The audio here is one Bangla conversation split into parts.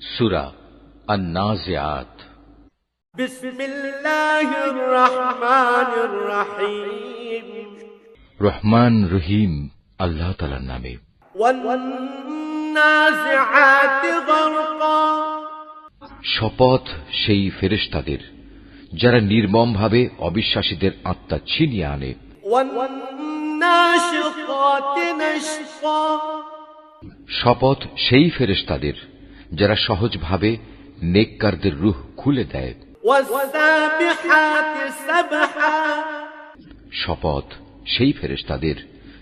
সূরা আন-নাজিআত। বিসমিল্লাহির রহমানির রহিম। রহমান রহিম আল্লাহ তাআলার নামে। ওয়ান-নাজিআতি গরকা। শপথ সেই ফেরেশতাদের যারা নির্মমভাবে অবিশ্বাসীদের আত্মা ছিনিয়ে আনে। ওয়ান-নাশিতাতি নাশতা। শপথ সেই ফেরেশতাদের যারা সহজভাবে নেককারদের রূহ খুলে দেয়। ওয়াস-সাবিহাতি সাবহা। শপথ সেই ফেরেশতাদের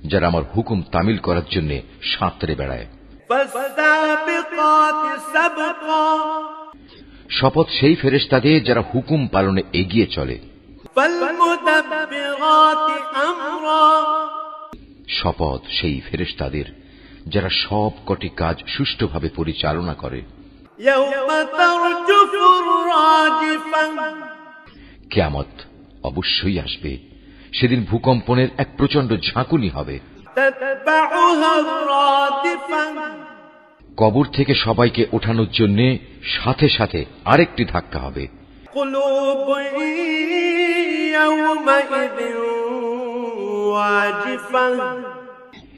যারা আমার হুকুম তামিল করার জন্য সাঁতরে বেড়ায়। ফাস-সাবিকাতি সাবকা। শপথ সেই ফেরেশতাদের যারা হুকুম পালনে এগিয়ে চলে। ফাল-মুদাব্বিরাতি আমরা। শপথ সেই ফেরেশতাদের যারা সব কটি কাজ সুষ্ঠুভাবে পরিচালনা করে। ইয়াওমা তারজুফুর রাজিফা। কিয়ামত অবশ্যই আসবে, সেদিন ভূকম্পনের এক প্রচন্ড ঝাঁকুনি হবে। তাতবাউহা রাদিফা। কবর থেকে সবাইকে ওঠানোর জন্য সাথে সাথে আরেকটি ধাক্কা হবে। কুলুবুন ইয়াওমাইযিন ওয়াজিফা।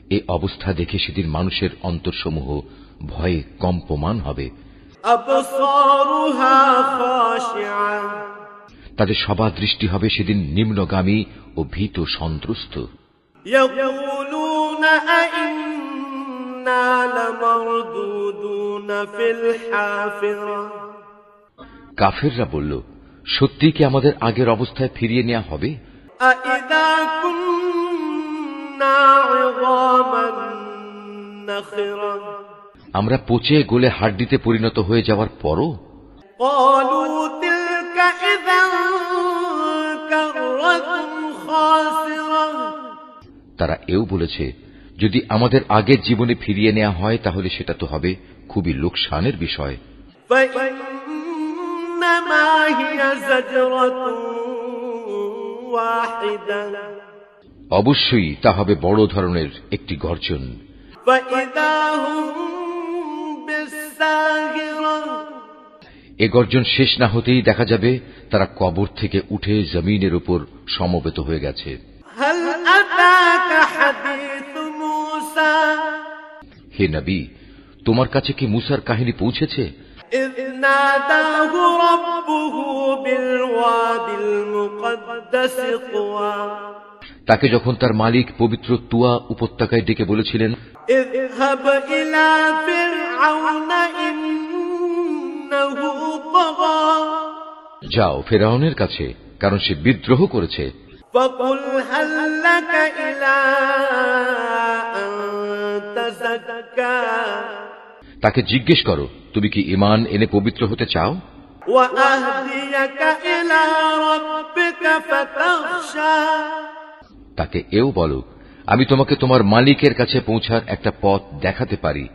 এই অবস্থা দেখে সেদিন মানুষের অন্তরসমূহ ভয়ে কম্পমান হবে। আবসারুহা খাশিআ। তাদের সবার দৃষ্টি হবে সেদিন নিম্নগামী ও ভীত সন্ত্রস্ত। ইয়াকুলুনা আইন্না লামারদুদুনা ফিল হাফিরা। কাফেররা বলল, সত্যি কি আমাদের আগের অবস্থায় ফিরিয়ে নেওয়া হবে? আইযা কুন্না ইযামান নাখিরা। আমরা পচে গলে হাড্ডিতে পরিণত হয়ে যাওয়ার পরও? ক্বালু তিলকা ইযান কাররাতুন খাসিরা। তারা এও বলেছে, যদি আমাদের আগের জীবনে ফিরিয়ে নেওয়া হয় তাহলে সেটা তো হবে খুবই লোকসানের বিষয়। ফাইন্নামা হিয়া যাজরাতুন ওয়াহিদা। অবশ্যই তা হবে বড় ধরনের একটি গর্জন। ফাইযা হুম বিসাগিরা। এ গর্জন শেষ না হতেই দেখা যাবে তারা কবর থেকে উঠে জমিনের উপর সমবেত হয়ে গেছে। হাল আতাকা হাদিসু মূসা। হে নবী, তোমার কাছে কি মুসার কাহিনী পৌঁছেছে? إذ ناداه ربه بالواد المقدس طوى। তাকে যখন তার মালিক পবিত্র তুয়া উপত্যকায় ডেকে বলেছিলেন, اذهب إلى فرعون إنه طغى। যাও ফেরাউনের কাছে, কারণ সে বিদ্রোহ করেছে। فقل هل لك إلى أن تزكى। তাকে জিজ্ঞেস করো, তুমি কি ঈমান এনে পবিত্র হতে চাও? وأهديك إلى ربك فتخشى। তাকে এও বলো, আমি তোমাকে তোমার মালিকের কাছে পৌঁছার একটা পথ দেখাতে পারি,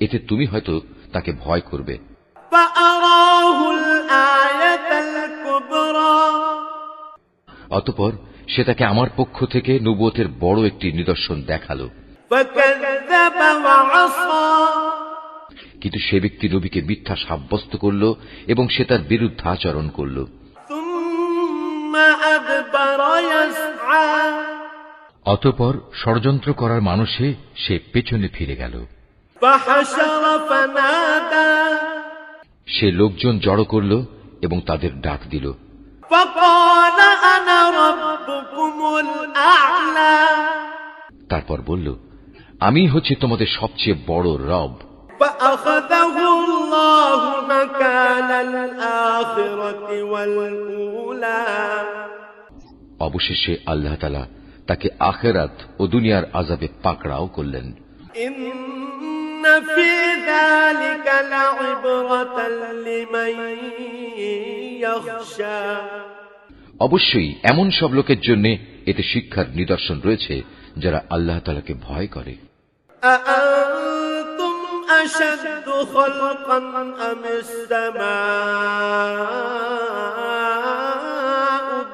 এতে তুমি হয়তো তাকে ভয় করবে। فأراه الآية الكبرى। অতঃপর সে তাকে আমার পক্ষ থেকে নবুয়তের বড় একটি নিদর্শন দেখালো। فكذب وعصى। কিন্তু সে ব্যক্তি নবীকে মিথ্যা সাব্যস্ত করল এবং সে তার বিরুদ্ধাচরণ করল। ثم أدبر يسعى। অতঃপর ষড়যন্ত্র করার মানুষে সে পেছনে ফিরে গেল। فحشر فنادى। সে লোকজন জড়ো করল এবং তাদের ডাক দিল। فقال أنا ربكم الأعلى। তারপর বলল, আমি হচ্ছি তোমাদের সবচেয়ে বড় রব। فأخذه الله نكال الآخرة والأولى। অবশেষে আল্লাহ তাআলা তাকে আখিরাত ও দুনিয়ার আযাবে পাকড়াও করলেন। إن في ذلك لعبرة لمن يخشى। অবশ্যই এমন সব লোকের জন্য এতে শিক্ষার নিদর্শন রয়েছে যারা আল্লাহ তাআলাকে ভয় করে। أأنتم أشد خلقا أم السماء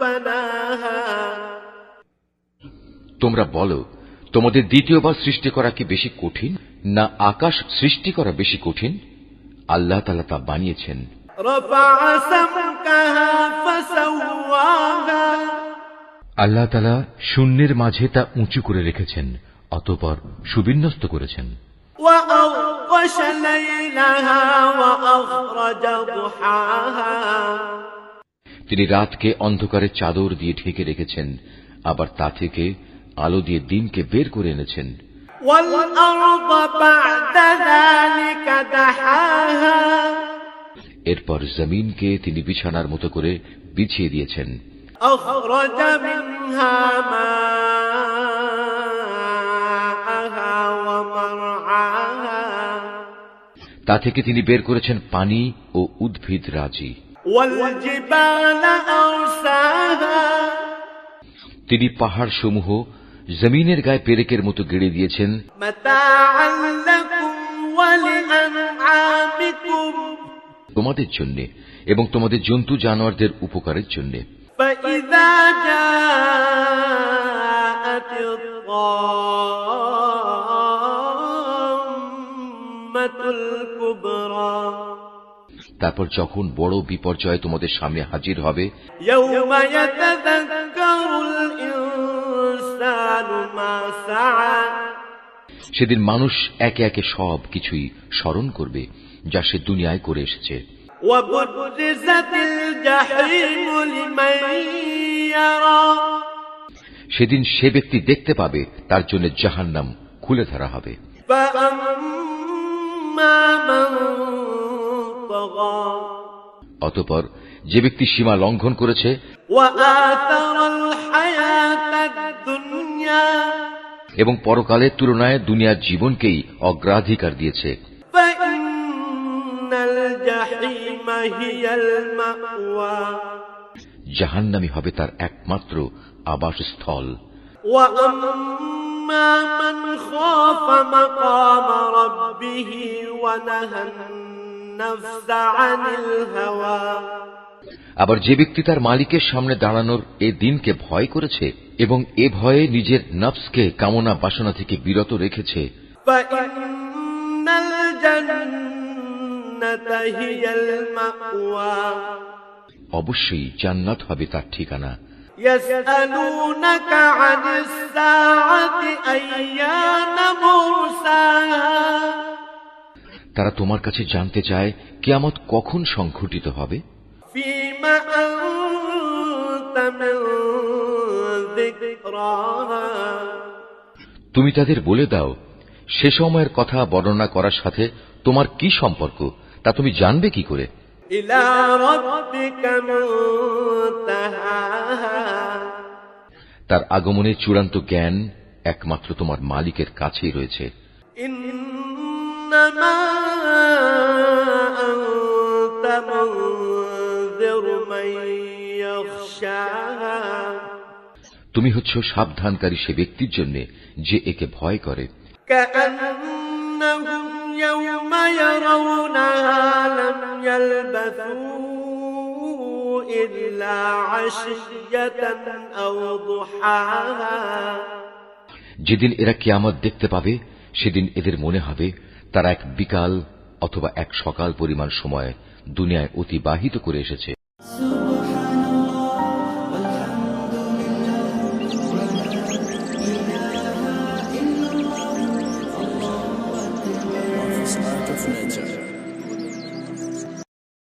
بناها؟ তোমরা বলো, তোমাদের দ্বিতীয়বার সৃষ্টি করা কি বেশি কঠিন, না আকাশ সৃষ্টি করা বেশি কঠিন? আল্লাহ তাআলা তা বানিয়েছেন। رفع سمكها فسواها আল্লাহ তাআলা শূন্যের মাঝে তা উঁচু করে রেখেছেন, অতঃপর সুবিন্যস্ত করেছেন। وأغطش ليلها وأخرج ضحاها তিনি রাতকে অন্ধকারের চাদর দিয়ে ঢেকে রেখেছেন, আবার তা থেকে আলো দিয়ে দিনকে বের করে এনেছেন। والأرض بعد ذلك دحاها এরপর জমিনকে তিনি বিছানার মতো করে বিছিয়ে দিয়েছেন। أخرج منها ماءها ومرعاها তা থেকে তিনি বের করেছেন পানি ও উদ্ভিদ রাজি। والجبال أرساها তিনি পাহাড় সমূহ জমিনের গায়ে পেরেকের মতো গেড়ে দিয়েছেন, متاعا لكم ولأنعامكم তোমাদের জন্য এবং তোমাদের জন্তু জানোয়ারদের উপকারের জন্য। فإذا جاءت الطامة الكبرى তারপর যখন বড় বিপর্যয় তোমাদের সামনে হাজির হবে, يوم يتذكر الإنسان ما سعى সেদিন মানুষ একে একে সব কিছুই স্মরণ করবে যা সে দুনিয়ায় করে এসেছে। وبرزت الجحيم لمن يرى সেদিন সে ব্যক্তি দেখতে পাবে তার জন্য জাহান্নাম খুলে ধরা হবে। فأما من طغى অতঃপর যে ব্যক্তি সীমা লঙ্ঘন করেছে وآثر الحياة الدنيا এবং পরকালের তুলনায় দুনিয়ার জীবনকেই অগ্রাধিকার দিয়েছে, فإن الجحيم هي المأوى জাহান্নামী হবে তার একমাত্র আবাসস্থল। وأما من خاف مقام ربه ونهى النفس عن الهوى আবার যে ব্যক্তি তার মালিকের সামনে দাঁড়ানোর এ দিনকে ভয় করেছে এবং এ ভয়ে নিজের নফসকে কামনা বাসনা থেকে বিরত রেখেছে, فإن الجنة هي المأوى অবশ্যই জান্নাত হবে তার ঠিকানা। يسألونك عن الساعة أيان مرساها তারা তোমার কাছে জানতে চায় কিয়ামত কখন সংঘটিত হবে। فيما أنت من ذكراها তুমি তাদের বলে দাও, সে সময়ের কথা বর্ণনা করার সাথে তোমার কি সম্পর্ক, তা তুমি জানবে কি করে। إلى ربك منتهاها তার আগমনের চূড়ান্ত জ্ঞান একমাত্র তোমার মালিকের কাছেই রয়েছে। إنما أنت منذر من يخشاها তুমি হচ্ছ সাবধানকারী সে ব্যক্তির জন্য যে একে ভয় করে। كأنهم يوم يرونها لم يلبثوا إلا عشية أو ضحاها যেদিন এরা কিয়ামত দেখতে পাবে সেদিন এদের মনে হবে তারা এক বিকাল অথবা এক সকাল পরিমাণ সময় দুনিয়ায় অতিবাহিত করে এসেছে।